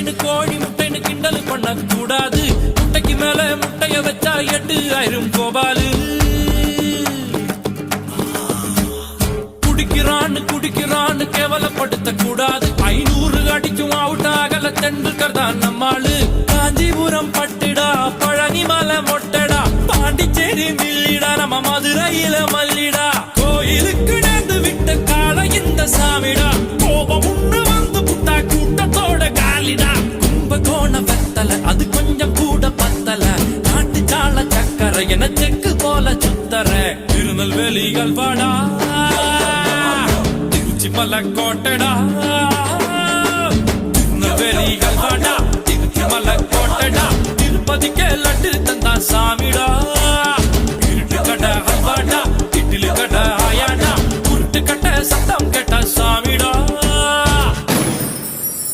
முட்டைன்னு கோழி முட்டைன்னு கிண்டல் பண்ண கூடாது. முட்டைக்கு மேல முட்டைய வச்சா 8000 கோபாலு. குடிக்கிறான்னு கேவலப்படுத்த கூடாது. 500 அடிக்கும் அவுட் ஆகல தெண்டுல்கர் தான் நம்மாளு. காஞ்சிபுரம் பட்டுடா, பழனிமலை மொட்டடா, பாண்டிச்சேரி மில்லிடா, நம்ம மதுரையில மல்லிடா. கோயிலுக்கு நேர்ந்து விட்ட கால இந்த சாமிடா. கோபம் உண்ணு வந்து புட்டா கூட்டத்தோட காலிடா. கும்பகோண வெத்தல அது கொஞ்சம் கூட பத்தல. நாட்டு சால சக்கரை என செக்கு போல சுத்தர. திருநெல்வேலிகள் வாடா, மலை கோட்டடா.